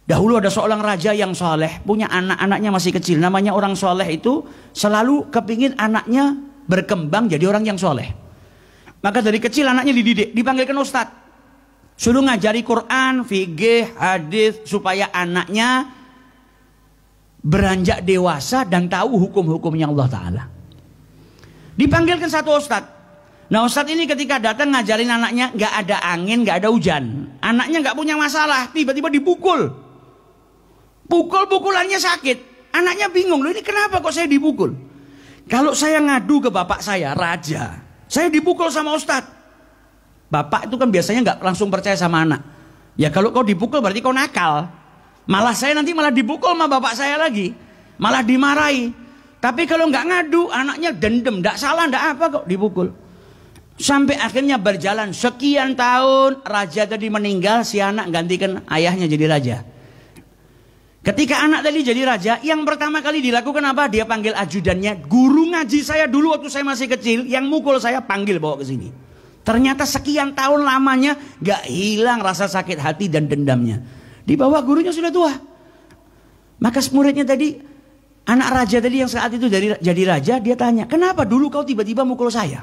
Dahulu ada seorang raja yang soleh, punya anak-anaknya masih kecil. Namanya orang soleh itu selalu kepingin anaknya berkembang jadi orang yang soleh. Maka dari kecil anaknya dididik, dipanggilkan ustadz. Suruh ngajari Quran, fikih, hadis, supaya anaknya beranjak dewasa dan tahu hukum-hukumnya Allah Ta'ala. Dipanggilkan satu ustadz. Nah ustadz ini ketika datang ngajarin anaknya, gak ada angin, gak ada hujan. Anaknya gak punya masalah, tiba-tiba dipukul. Pukul-pukulannya sakit. Anaknya bingung, loh ini kenapa kok saya dipukul? Kalau saya ngadu ke bapak saya, raja, saya dipukul sama ustadz. Bapak itu kan biasanya nggak langsung percaya sama anak. Ya kalau kau dipukul berarti kau nakal. Malah saya nanti malah dipukul sama bapak saya lagi. Malah dimarahi. Tapi kalau nggak ngadu, anaknya dendam. Nggak salah, nggak apa kok dipukul. Sampai akhirnya berjalan sekian tahun, raja tadi meninggal, si anak gantikan ayahnya jadi raja. Ketika anak tadi jadi raja, yang pertama kali dilakukan apa? Dia panggil ajudannya, guru ngaji saya dulu waktu saya masih kecil, yang mukul saya panggil bawa ke sini. Ternyata sekian tahun lamanya gak hilang rasa sakit hati dan dendamnya. Di bawah gurunya sudah tua. Maka muridnya tadi, anak raja tadi yang saat itu jadi raja, dia tanya, kenapa dulu kau tiba-tiba mukul saya?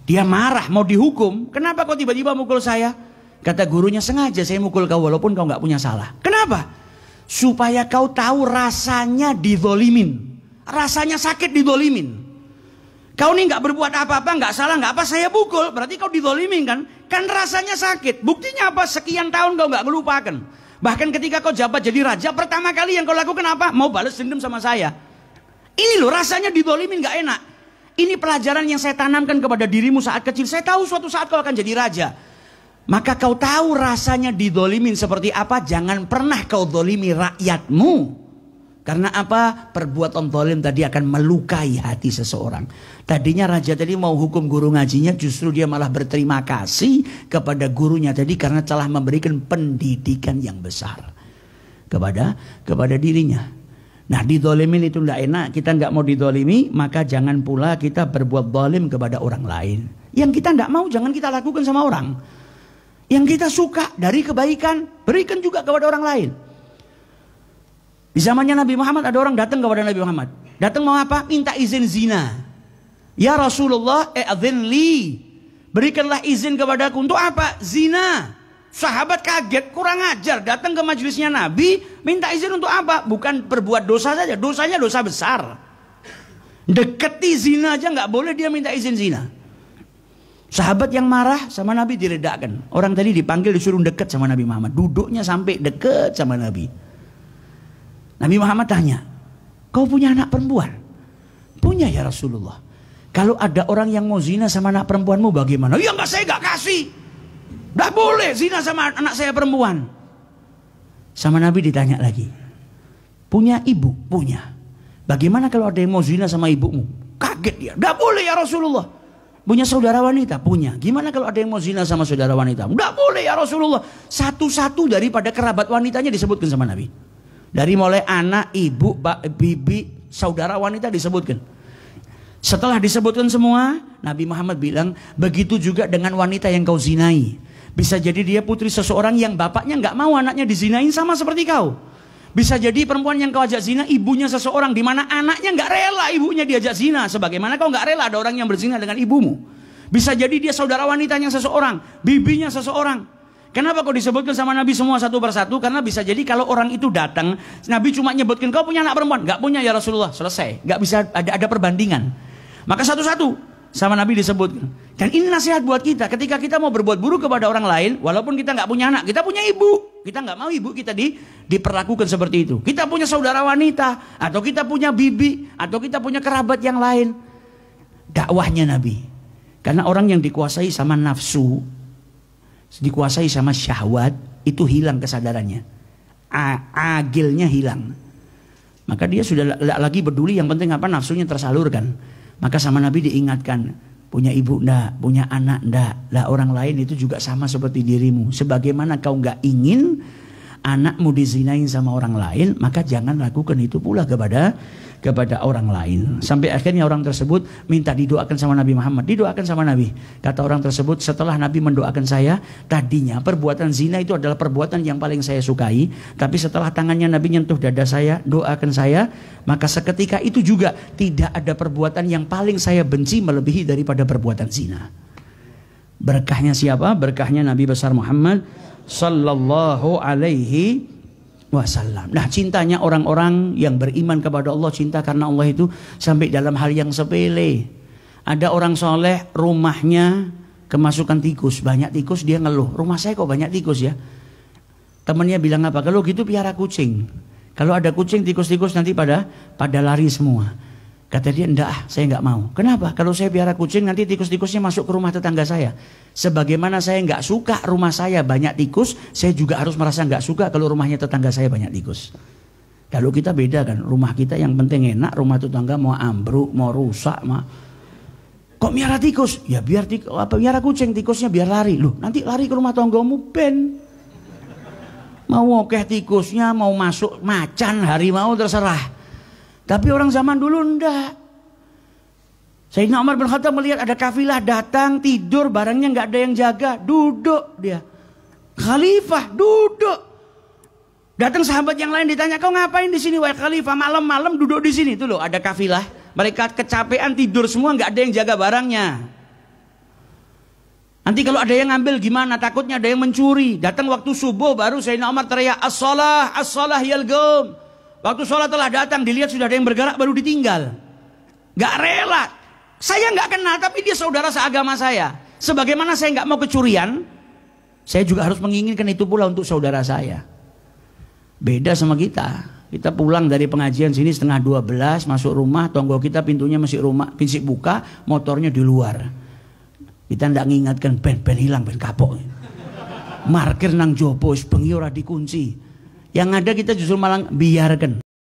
Dia marah, mau dihukum. Kenapa kau tiba-tiba mukul saya? Kata gurunya, sengaja saya mukul kau walaupun kau gak punya salah. Kenapa? Supaya kau tahu rasanya dizolimin. Rasanya sakit dizolimin. Kau ini gak berbuat apa-apa, gak salah, gak apa, saya pukul. Berarti kau dizolimin kan? Kan rasanya sakit. Buktinya apa? Sekian tahun kau gak melupakan. Bahkan ketika kau jabat jadi raja, pertama kali yang kau lakukan apa? Mau balas dendam sama saya. Ini loh rasanya dizolimin gak enak. Ini pelajaran yang saya tanamkan kepada dirimu saat kecil. Saya tahu suatu saat kau akan jadi raja. Maka kau tahu rasanya didolimin seperti apa. Jangan pernah kau dolimi rakyatmu. Karena apa? Perbuatan dolim tadi akan melukai hati seseorang. Tadinya raja tadi mau hukum guru ngajinya, justru dia malah berterima kasih kepada gurunya tadi karena telah memberikan pendidikan yang besar kepada dirinya. Nah, didolimin itu tidak enak. Kita nggak mau didolimi, maka jangan pula kita berbuat dolim kepada orang lain. Yang kita tidak mau jangan kita lakukan sama orang. Yang kita suka dari kebaikan, berikan juga kepada orang lain. Di zamannya Nabi Muhammad ada orang datang kepada Nabi Muhammad. Datang mau apa? Minta izin zina. Ya Rasulullah, a'dzin li. Berikanlah izin kepadaku. Untuk apa? Zina. Sahabat kaget, kurang ajar. Datang ke majelisnya Nabi, minta izin untuk apa? Bukan berbuat dosa saja, dosanya dosa besar. Deketi zina aja nggak boleh dia minta izin zina. Sahabat yang marah sama Nabi diredakan. Orang tadi dipanggil disuruh dekat sama Nabi Muhammad. Duduknya sampai dekat sama Nabi. Nabi Muhammad tanya, kau punya anak perempuan? Punya ya Rasulullah. Kalau ada orang yang mau zina sama anak perempuanmu bagaimana? Ya enggak, saya enggak kasih. Enggak boleh zina sama anak saya perempuan. Sama Nabi ditanya lagi. Punya ibu? Punya. Bagaimana kalau ada yang mau zina sama ibumu? Kaget dia. Enggak boleh ya Rasulullah. Punya saudara wanita? Punya. Gimana kalau ada yang mau zina sama saudara wanita? Enggak boleh ya Rasulullah. Satu-satu daripada kerabat wanitanya disebutkan sama Nabi. Dari mulai anak, ibu, bibi, saudara wanita disebutkan. Setelah disebutkan semua, Nabi Muhammad bilang, begitu juga dengan wanita yang kau zinai. Bisa jadi dia putri seseorang yang bapaknya nggak mau anaknya dizinain sama seperti kau. Bisa jadi perempuan yang kau ajak zina ibunya seseorang di mana anaknya nggak rela ibunya diajak zina, sebagaimana kau nggak rela ada orang yang berzina dengan ibumu. Bisa jadi dia saudara wanitanya seseorang, bibinya seseorang. Kenapa kau disebutkan sama Nabi semua satu persatu? Karena bisa jadi kalau orang itu datang, Nabi cuma nyebutkan kau punya anak perempuan, nggak punya ya Rasulullah, selesai, nggak bisa ada perbandingan. Maka satu-satu sama Nabi disebutkan. Dan ini nasihat buat kita. Ketika kita mau berbuat buruk kepada orang lain, walaupun kita nggak punya anak, kita punya ibu, kita nggak mau ibu kita diperlakukan seperti itu. Kita punya saudara wanita, atau kita punya bibi, atau kita punya kerabat yang lain. Dakwahnya Nabi. Karena orang yang dikuasai sama nafsu, dikuasai sama syahwat, itu hilang kesadarannya. Agilnya hilang. Maka dia sudah lagi peduli, yang penting apa, nafsunya tersalurkan. Maka sama Nabi diingatkan, punya ibu ndak, punya anak ndak. Lah orang lain itu juga sama seperti dirimu. Sebagaimana kau nggak ingin anakmu dizinain sama orang lain, maka jangan lakukan itu pula kepada kepada orang lain. Sampai akhirnya orang tersebut minta didoakan sama Nabi Muhammad. Didoakan sama Nabi. Kata orang tersebut, setelah Nabi mendoakan saya, tadinya perbuatan zina itu adalah perbuatan yang paling saya sukai. Tapi setelah tangannya Nabi nyentuh dada saya, doakan saya, maka seketika itu juga tidak ada perbuatan yang paling saya benci melebihi daripada perbuatan zina. Berkahnya siapa? Berkahnya Nabi besar Muhammad sallallahu alaihi wasallam. Nah, cintanya orang-orang yang beriman kepada Allah, cinta karena Allah itu sampai dalam hal yang sepele. Ada orang soleh, rumahnya kemasukan tikus, banyak tikus, dia ngeluh, rumah saya kok banyak tikus ya. Temannya bilang apa? Kalau gitu piara kucing. Kalau ada kucing, tikus-tikus nanti pada lari semua. Kata dia, enggak, saya enggak mau. Kenapa? Kalau saya piara kucing, nanti tikus-tikusnya masuk ke rumah tetangga saya. Sebagaimana saya enggak suka rumah saya banyak tikus, saya juga harus merasa enggak suka kalau rumahnya tetangga saya banyak tikus. Kalau kita beda kan, rumah kita yang penting enak, rumah tetangga mau ambruk, mau rusak, kok miara tikus? Ya biar miara kucing, tikusnya biar lari. Loh, nanti lari ke rumah tanggamu ben. Mau okeh tikusnya, mau masuk macan, harimau terserah. Tapi orang zaman dulu enggak. Sayyidina Umar bin Khattab melihat ada kafilah datang, tidur, barangnya enggak ada yang jaga, duduk dia. Khalifah duduk. Datang sahabat yang lain ditanya, kau ngapain di sini wahai Khalifah? Malam-malam duduk di sini. Itu loh, ada kafilah. Mereka kecapean tidur semua, enggak ada yang jaga barangnya. Nanti kalau ada yang ngambil gimana? Takutnya ada yang mencuri. Datang waktu subuh baru Sayyidina Umar teriak, as-salah, as-salah yal gum. Waktu sholat telah datang, dilihat sudah ada yang bergerak, baru ditinggal. Gak rela. Saya gak kenal, tapi dia saudara seagama saya. Sebagaimana saya gak mau kecurian, saya juga harus menginginkan itu pula untuk saudara saya. Beda sama kita. Kita pulang dari pengajian sini setengah 12, masuk rumah, tonggo kita pintunya masih buka, motornya di luar. Kita gak mengingatkan, ben hilang, ben kapok. Markir nang jopo, bengi ora dikunci. Yang ada kita justru malah biarkan.